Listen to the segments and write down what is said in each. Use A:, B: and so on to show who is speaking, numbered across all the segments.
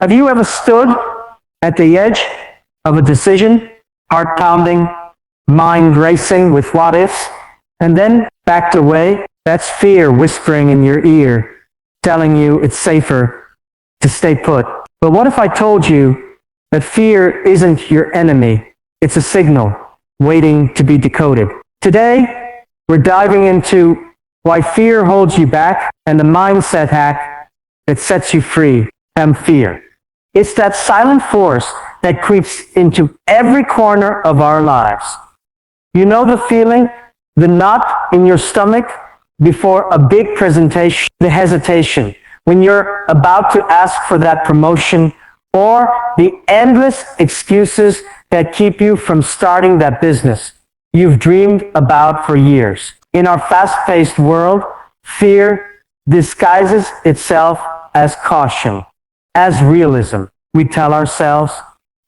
A: Have you ever stood at the edge of a decision, heart pounding, mind racing with what ifs, and then backed away? That's fear whispering in your ear, telling you it's safer to stay put. But what if I told you that fear isn't your enemy? It's a signal waiting to be decoded. Today, we're diving into why fear holds you back and the mindset hack that sets you free from fear. It's that silent force that creeps into every corner of our lives. You know the feeling, the knot in your stomach before a big presentation, the hesitation when you're about to ask for that promotion, or the endless excuses that keep you from starting that business you've dreamed about for years. In our fast-paced world, fear disguises itself as caution, as realism. We tell ourselves,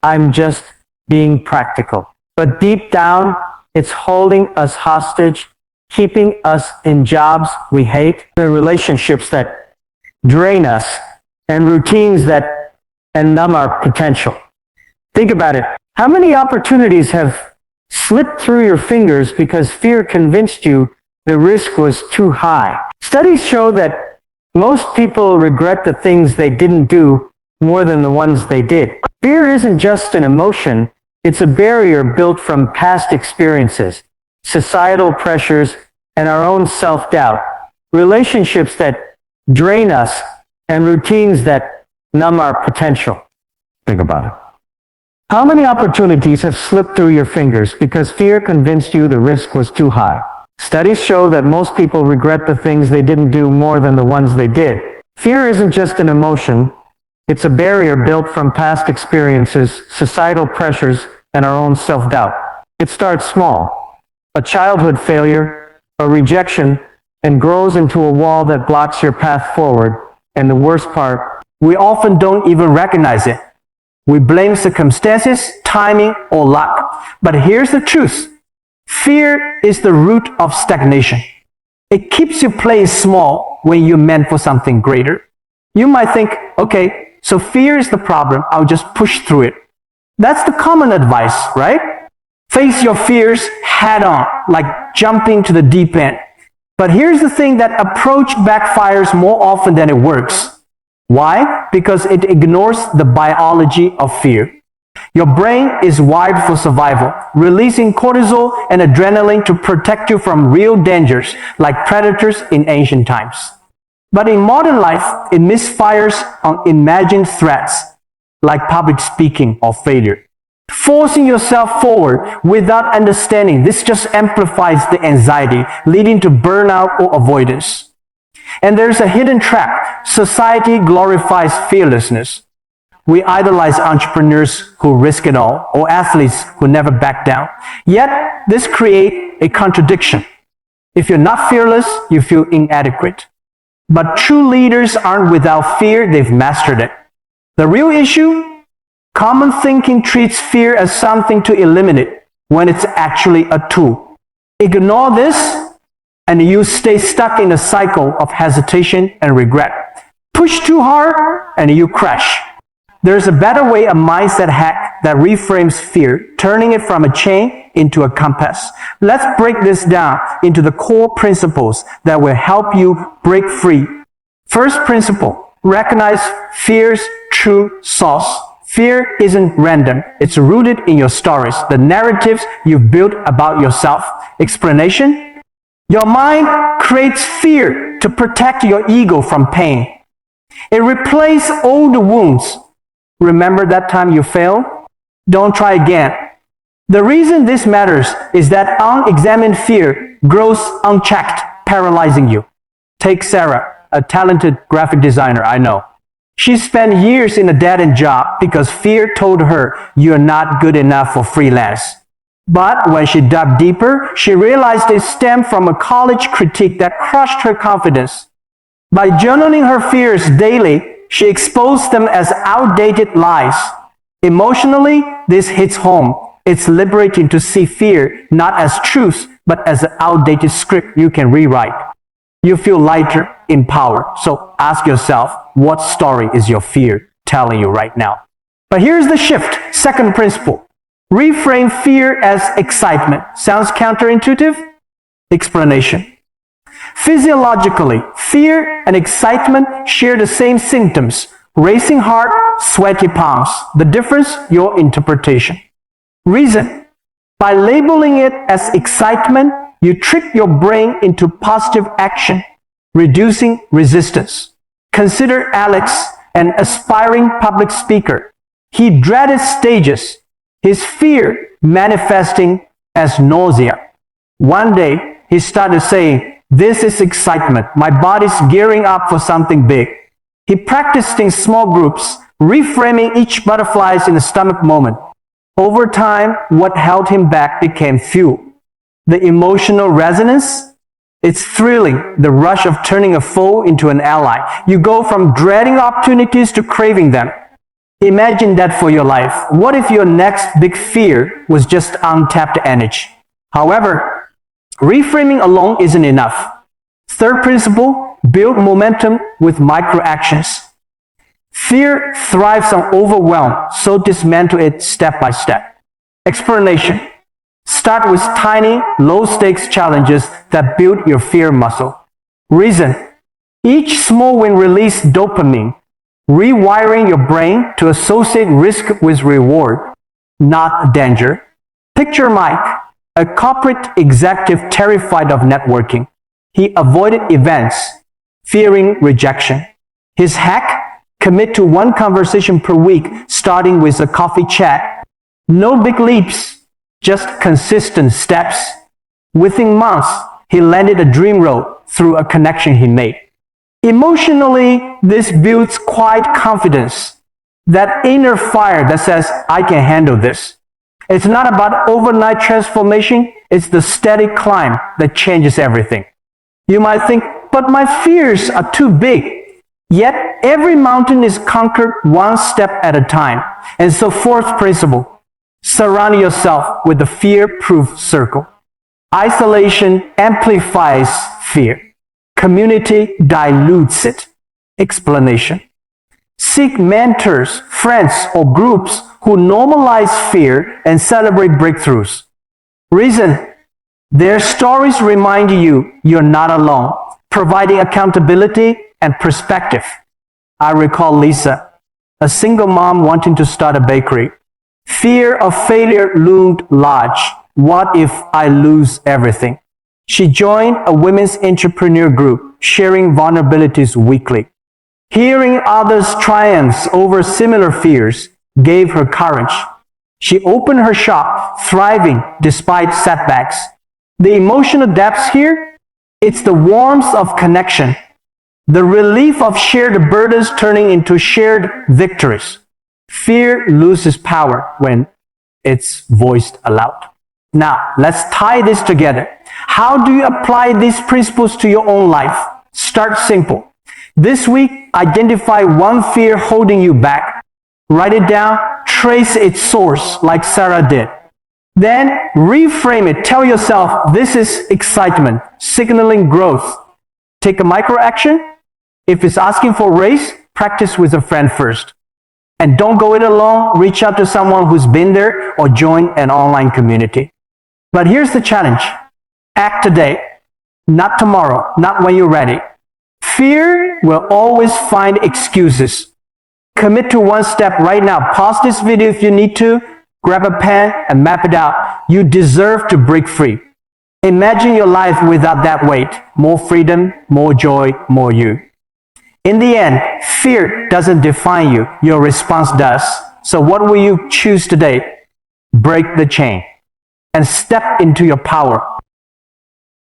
A: I'm just being practical. But deep down, it's holding us hostage, keeping us in jobs we hate, the relationships that drain us, and routines that numb our potential. Think about it. How many opportunities have slipped through your fingers because fear convinced you the risk was too high? Studies show that most people regret the things they didn't do more than the ones they did. Fear isn't just an emotion, it's a barrier built from past experiences, societal pressures, and our own self-doubt, relationships that drain us, and routines that numb our potential. Think about it. How many opportunities have slipped through your fingers because fear convinced you the risk was too high? Studies show that most people regret the things they didn't do more than the ones they did. Fear isn't just an emotion, it's a barrier built from past experiences, societal pressures, and our own self-doubt. It starts small, a childhood failure, a rejection, and grows into a wall that blocks your path forward. And the worst part, we often don't even recognize it. We blame circumstances, timing, or luck. But here's the truth. Fear is the root of stagnation. It keeps you playing small when you're meant for something greater. You might think, okay, so fear is the problem, I'll just push through it. That's the common advice, right? Face your fears head on, like jumping to the deep end. But here's the thing, that approach backfires more often than it works. Why? Because it ignores the biology of fear. Your brain is wired for survival, releasing cortisol and adrenaline to protect you from real dangers, like predators in ancient times. But in modern life, it misfires on imagined threats, like public speaking or failure. Forcing yourself forward without understanding, this just amplifies the anxiety, leading to burnout or avoidance. And there's a hidden trap. Society glorifies fearlessness. We idolize entrepreneurs who risk it all, or athletes who never back down. Yet, this creates a contradiction. If you're not fearless, you feel inadequate. But true leaders aren't without fear, they've mastered it. The real issue? Common thinking treats fear as something to eliminate when it's actually a tool. Ignore this, and you stay stuck in a cycle of hesitation and regret. Push too hard, and you crash. There's a better way, a mindset hack that reframes fear, turning it from a chain into a compass. Let's break this down into the core principles that will help you break free. First principle, recognize fear's true source. Fear isn't random. It's rooted in your stories, the narratives you've built about yourself. Explanation? Your mind creates fear to protect your ego from pain. It replays old wounds. Remember that time you failed? Don't try again. The reason this matters is that unexamined fear grows unchecked, paralyzing you. Take Sarah, a talented graphic designer I know. She spent years in a dead-end job because fear told her you're not good enough for freelance. But when she dug deeper, she realized it stemmed from a college critique that crushed her confidence. By journaling her fears daily, she exposed them as outdated lies. Emotionally, this hits home. It's liberating to see fear not as truth, but as an outdated script you can rewrite. You feel lighter, empowered. So ask yourself, what story is your fear telling you right now. But here's the shift. Second principle. Reframe fear as excitement. Sounds counterintuitive? Explanation. Physiologically, fear and excitement share the same symptoms. Racing heart, sweaty palms. The difference, your interpretation. Reason. By labeling it as excitement, you trick your brain into positive action, reducing resistance. Consider Alex, an aspiring public speaker. He dreaded stages, his fear manifesting as nausea. One day, he started saying, "This is excitement. My body's gearing up for something big." He practiced in small groups, reframing each butterflies in the stomach moment. Over time, what held him back became fuel. The emotional resonance, it's thrilling, the rush of turning a foe into an ally. You go from dreading opportunities to craving them. Imagine that for your life. What if your next big fear was just untapped energy? However, reframing alone isn't enough. Third principle, build momentum with micro actions. Fear thrives on overwhelm, so dismantle it step by step. Explanation. Start with tiny, low-stakes challenges that build your fear muscle. Reason. Each small win releases dopamine, rewiring your brain to associate risk with reward, not danger. Picture Mike, a corporate executive terrified of networking. He avoided events, fearing rejection. His hack? Commit to one conversation per week, starting with a coffee chat. No big leaps, just consistent steps. Within months, he landed a dream role through a connection he made. Emotionally, this builds quiet confidence, that inner fire that says, "I can handle this." It's not about overnight transformation, it's the steady climb that changes everything. You might think, but my fears are too big. Yet, every mountain is conquered one step at a time. And so, fourth principle, surround yourself with the fear-proof circle. Isolation amplifies fear. Community dilutes it. Explanation. Seek mentors, friends, or groups who normalize fear and celebrate breakthroughs. Reason. Their stories remind you you're not alone, providing accountability and perspective. I recall Lisa, a single mom wanting to start a bakery. Fear of failure loomed large. What if I lose everything? She joined a women's entrepreneur group, sharing vulnerabilities weekly. Hearing others' triumphs over similar fears gave her courage. She opened her shop, thriving despite setbacks. The emotional depths here, it's the warmth of connection. The relief of shared burdens turning into shared victories. Fear loses power when it's voiced aloud. Now, let's tie this together. How do you apply these principles to your own life? Start simple. This week, identify one fear holding you back. Write it down, trace its source like Sarah did. Then reframe it. Tell yourself, this is excitement, signaling growth. Take a micro action. If it's asking for a raise, practice with a friend first. And don't go it alone. Reach out to someone who's been there or join an online community. But here's the challenge. Act today, not tomorrow, not when you're ready. Fear will always find excuses. Commit to one step right now. Pause this video if you need to. Grab a pen and map it out. You deserve to break free. Imagine your life without that weight. More freedom, more joy, more you. In the end, fear doesn't define you. Your response does. So what will you choose today? Break the chain and step into your power.